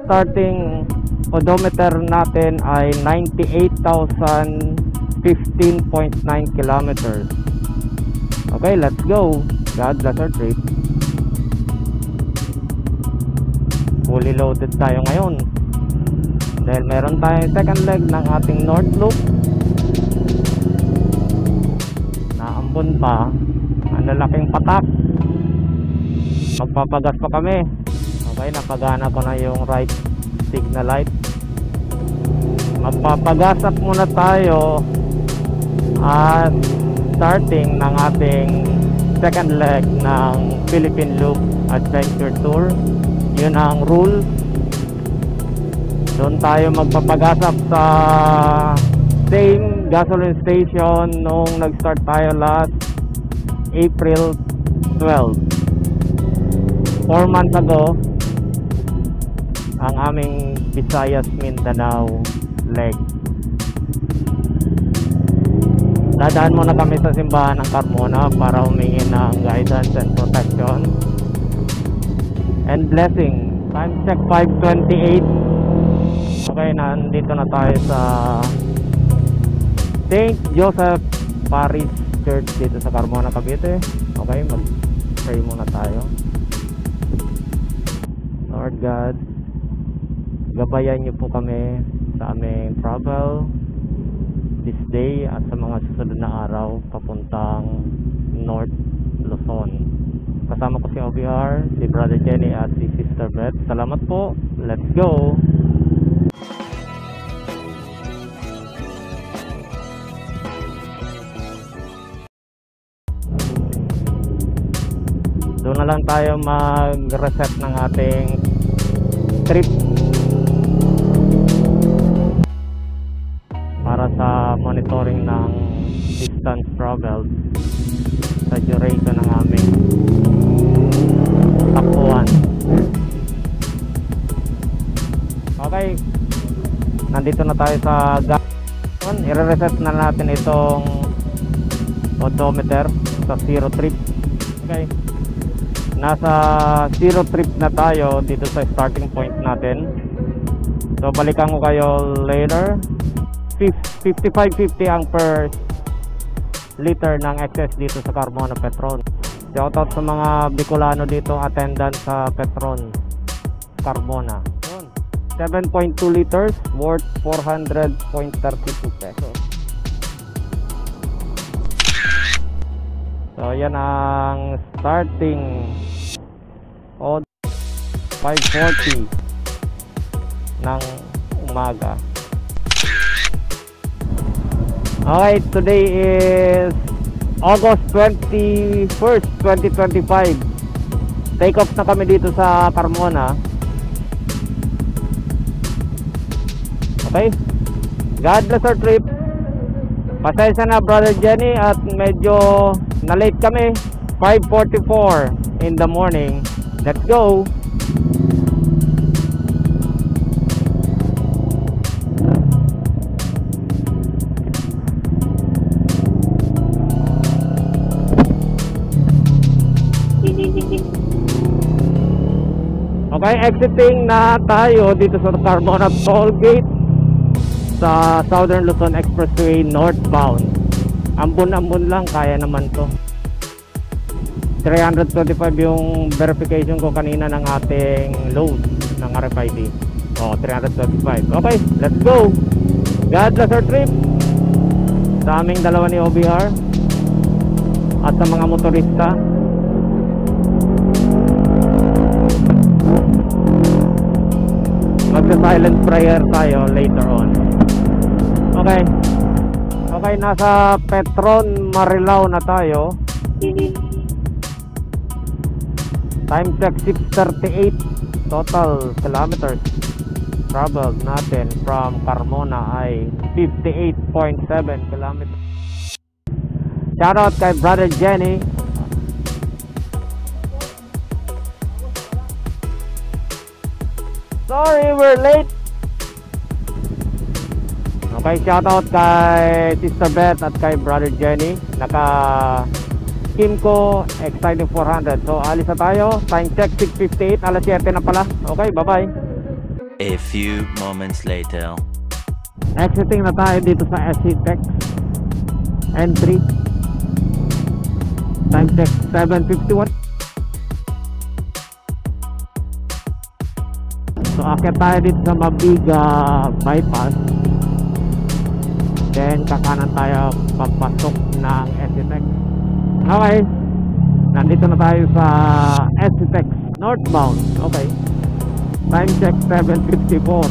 starting odometer natin ay 98,015.9 kilometers. Okay, let's go. God bless our trip. Fully loaded tayo ngayon dahil meron tayong second leg ng ating north loop. Naambon pa ang lalaking patak. Magpapagas pa kami. Okay, napagana ko na yung right signal light. Magpapagasap muna tayo at starting ng ating second leg ng Philippine Loop Adventure Tour. Yun ang rule. Doon tayo magpapagasap sa same gasoline station nung nag-start tayo last April 12. 4 months ago ang aming Visayas Mindanao leg. Dadaan muna kami sa simbahan ng Carmona para humingi ng guidance and protection and blessing. Time check 5:28. Okay, nandito na tayo sa St. Joseph Parish Church dito sa Carmona, Cavite. Okay, mag-pray muna tayo. Lord God, gabayan niyo po kami sa aming travel this day at sa mga susunod na araw papuntang North Luzon. Kasama ko si OBR, si Brother Jenny at si Sister Beth. Salamat po. Let's go! Doon na lang tayo mag-reset ng ating trip para sa monitoring ng distance traveled sa duration ng aming takbuhan. Okay, nandito na tayo sa gasoline. I-reset na natin itong odometer sa zero trip. Okay, nasa zero trip na tayo dito sa starting point natin. So balikan ko kayo later. 55.50 ang per liter ng excess dito sa Carmona Petron. Shoutout sa mga Bicolano dito attendant sa Petron Carmona. 7.2 liters worth 400.32 pesos. So yan ang starting od 5:40 ng umaga. Okay, today is August 21st, 2025. Take off na kami dito sa Carmona. Okay, God bless our trip. Pasensya na Brother Jenny at medyo na-late kami. 5:44 in the morning. Let's go. Okay, exiting na tayo dito sa Carmona Toll Gate sa Southern Luzon Expressway northbound. Ambon-ambon lang, kaya naman to. 325 yung verification ko kanina ng ating load ng RFID. 325. Okay, let's go. God bless our trip. Sa aming dalawa ni OBR at sa mga motorista. Magsa-silent prayer tayo later on. Okay. Okay, nasa Petron Marilao na tayo. Time check 6:38. Total kilometers traveled natin from Carmona ay 58.7 kilometers. Shoutout kay Brother Jenny. Sorry, we're late. Okay, shoutout kay Sister Beth at kay Brother Jenny. Kimco Exciting 400. So alis na tayo. Time check 6:58. Alas 7 na pala. Okay, bye bye. A few moments later. Exiting na tayo dito sa SCTEX entry. Time check 7:51. So akit tayo dito sa Mabiga bypass. Then kakanan tayo papasok ng SCTEX. Okay. Nandito na tayo sa SCTEX northbound. Okay. Time check 7:54.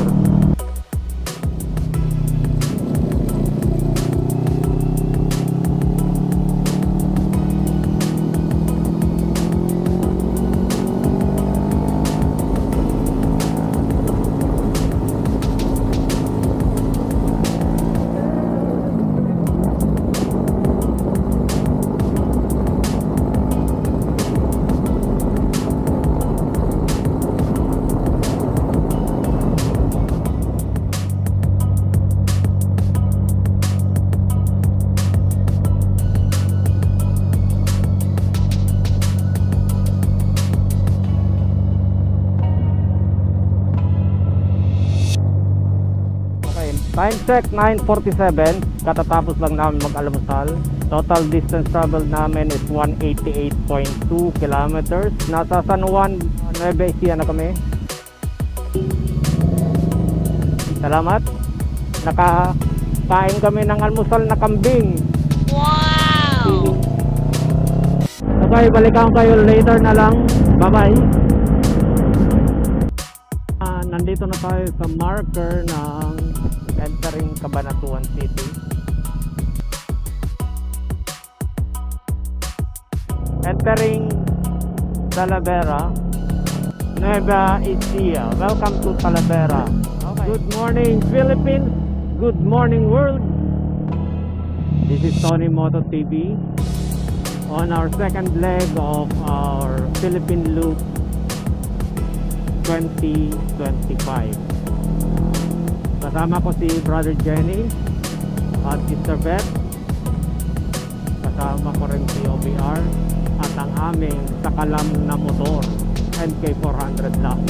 Time check 9:47. Katatapos lang namin mag-almusal. Total distance travel namin is 188.2 kilometers. Nasa San Juan, Nueva Ecija na kami. Salamat. Nakakain kami ng almusal na kambing. Wow! Okay, balikan kayo later na lang. Bye-bye. Nandito na tayo sa marker ng entering Cabanatuan City. Entering Talavera, Nueva Ecija. Welcome to Talavera. Okay. Good morning Philippines. Good morning world. This is Tony Moto TV on our second leg of our Philippine Loop 2025. Kasama ko si Brother Jenny at Sister Beth. Kasama ko rin si OBR at ang aming sakalam na motor NK400 lang.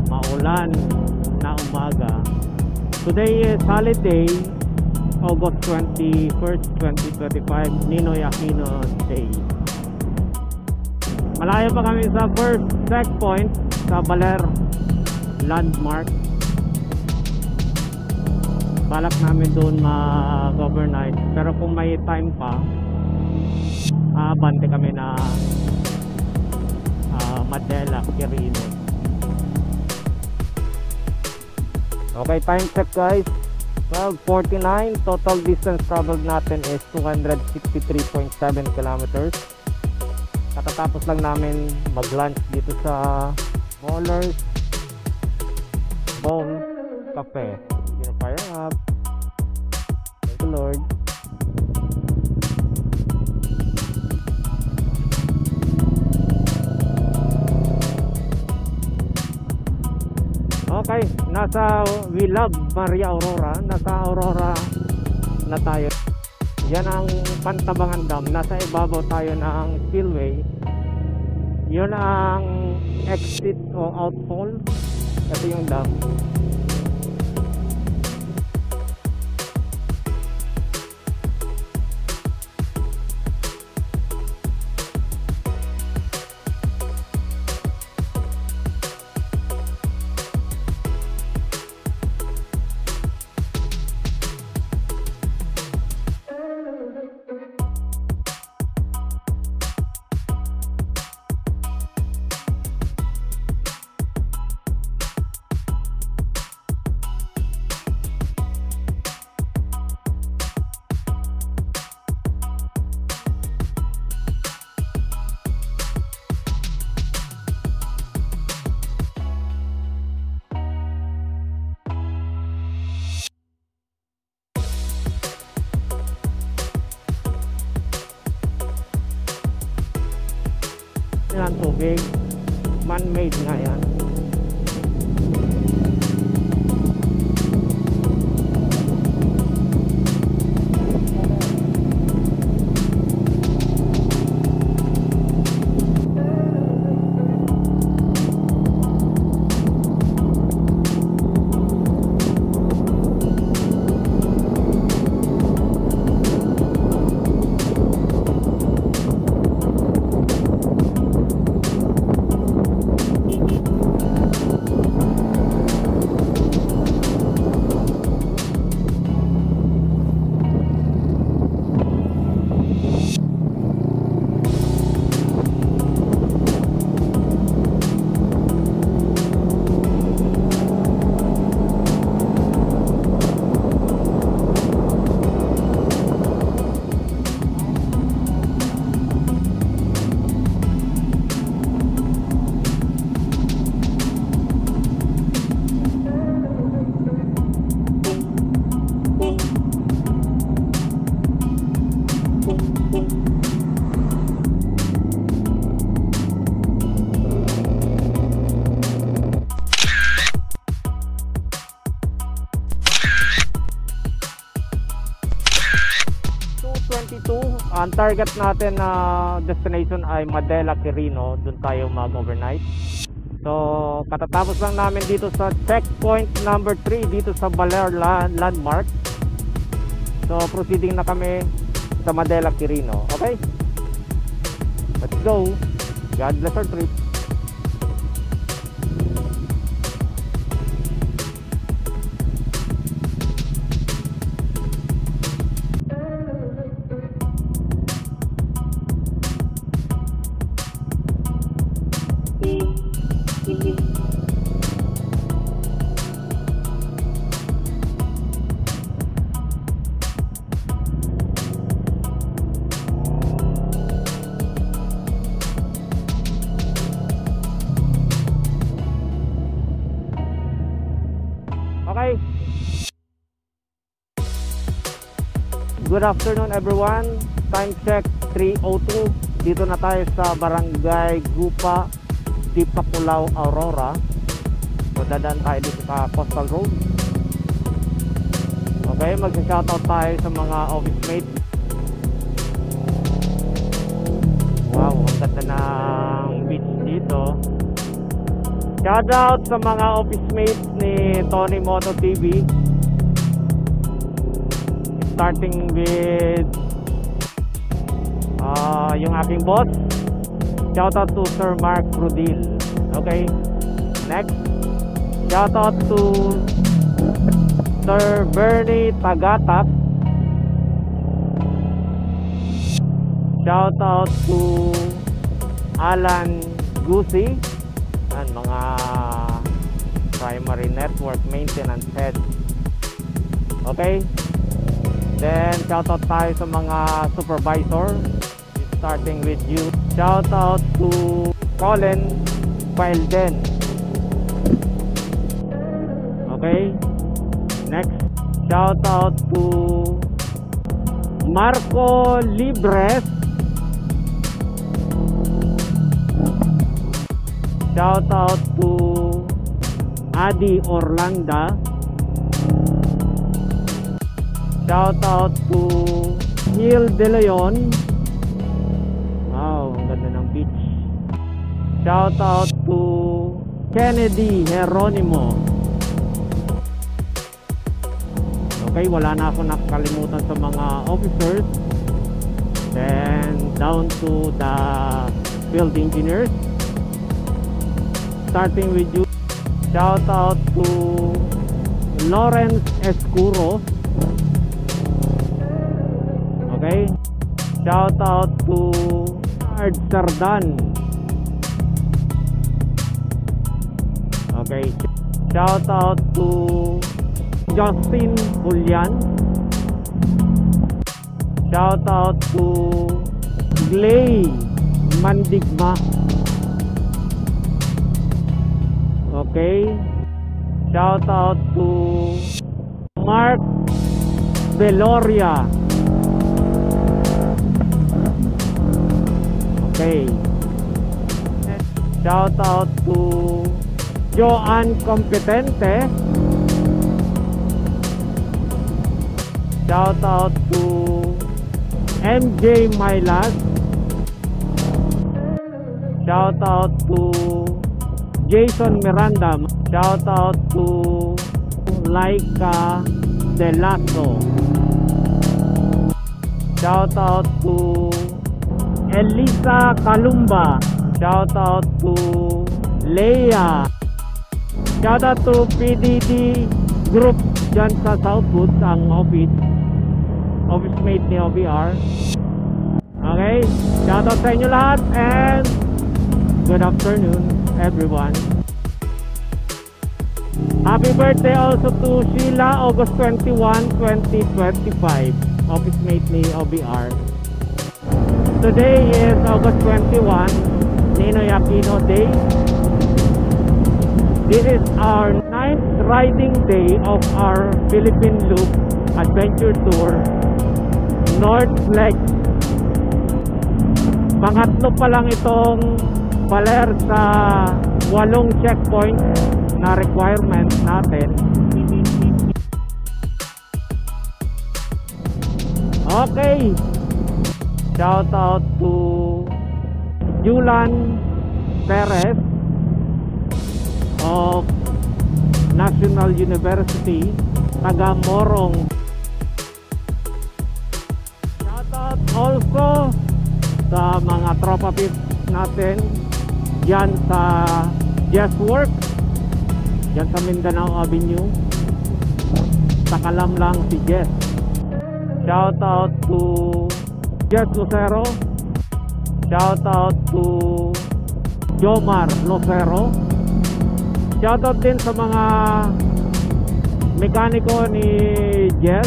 Maulan na umaga. Today is holiday, August 21st, 2025, Ninoy Aquino Day. Malayo pa kami sa first checkpoint sa Baler Landmark. Balak namin doon mag-overnight, pero kung may time pa, abante kami na Madela, Quirino. Okay, time check guys, 12:49. Total distance traveled natin is 263.7 kilometers. Katatapos lang namin mag-lunch dito sa Moller's Bone Cafe. Fire up. Thank you Lord. Okay, nasa We Love Maria Aurora. Nasa Aurora na tayo. Yan ang Pantabangan Dam. Nasa ibabaw tayo ng spillway. Yun ang exit o outfall. Ito yung dam. Yan ang tubig, man-made nga yan. Ang target natin na destination ay Madela, Quirino. Doon tayo mag-overnight. So, katatapos lang namin dito sa checkpoint number 3 dito sa Baler Landmark. So, proceeding na kami sa Madela, Quirino. Okay? Let's go. God bless our trip. Okay. Good afternoon everyone. Time check 3:02. Dito na tayo sa Barangay Gupa, Tipaculaw, Aurora. So dadaan tayo dito sa Coastal Road. Okay, mag-shoutout tayo sa mga office mates. Wow, ang ganda ng beach dito. Shoutout sa mga office mates ni Tony Moto TV. Starting with yung aking boss. Shoutout to Sir Mark Rudil. Okay. Next. Shoutout to Sir Bernie Tagatak. Shoutout to Alan Gusi. Yan, mga primary network maintenance head. Okay. Then shoutout tayo sa mga supervisor, starting with you. Shoutout to Colin Pailden. Okay. Next, shoutout to Marco Libres. Shoutout to Adi Orlanda. Shoutout to Neil De Leon. Wow, ang ganda ng beach. Shoutout to Kennedy Geronimo. Okay, wala na ako nakalimutan sa mga officers. Then down to the field engineers. Starting with you. Shoutout to Lawrence Escuro. Okay. Shoutout to Ard Sardan. Okay. Shoutout to Justin Julian. Shoutout to Glay Mandigma. Okay. Shoutout to Mark Veloria. Okay. Shoutout to Joan Competente. Shoutout to MJ Mylas. Shoutout to Jason Miranda. Shoutout to Laika Delaso. Shoutout to Elisa Kalumba. Shoutout to Leia. Shoutout to PDD Group dyan sa Southwood, ang office mate ni OBR. Okay, shoutout sa inyo lahat and good afternoon everyone. Happy birthday also to Sheila, August 21, 2025, office mate ni OBR. Today is August 21, Ninoy Aquino Day. This is our 9th riding day of our Philippine Loop Adventure Tour North Flex. Pangatlo pa lang itong Baler sa 8 checkpoint na requirement natin. Okay. Shout out to Julan Perez of National University, taga Morong. Shout out also sa mga tropa pips natin dyan sa Jess Work, dyan sa Mindanao Avenue. Takalam lang si Jess. Shout out to Jess Lucero. Shout out to Jomar Lucero. Shout out din sa mga mekaniko ni Jess.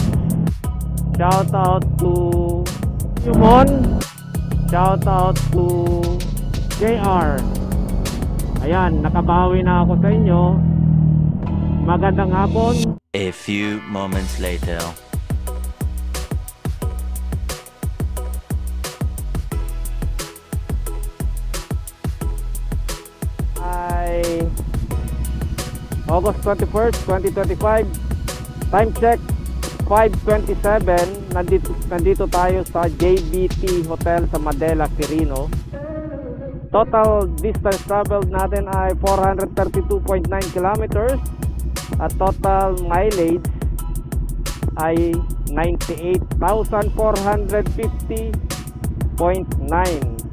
Shout out to Yumon. Shout out to JR. Ayan, nakabawi na ako sa inyo. Magandang hapon. A few moments later. Ay August 21st, 2025. Time check 5:27. Nandito tayo sa JBT Hotel sa Madela, Quirino. Total distance traveled natin ay 432.9 kilometers at total mileage ay 98,450.9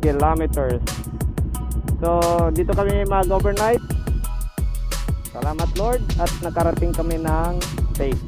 kilometers. So dito kami mag-overnight. Salamat Lord at nakarating kami ng safe.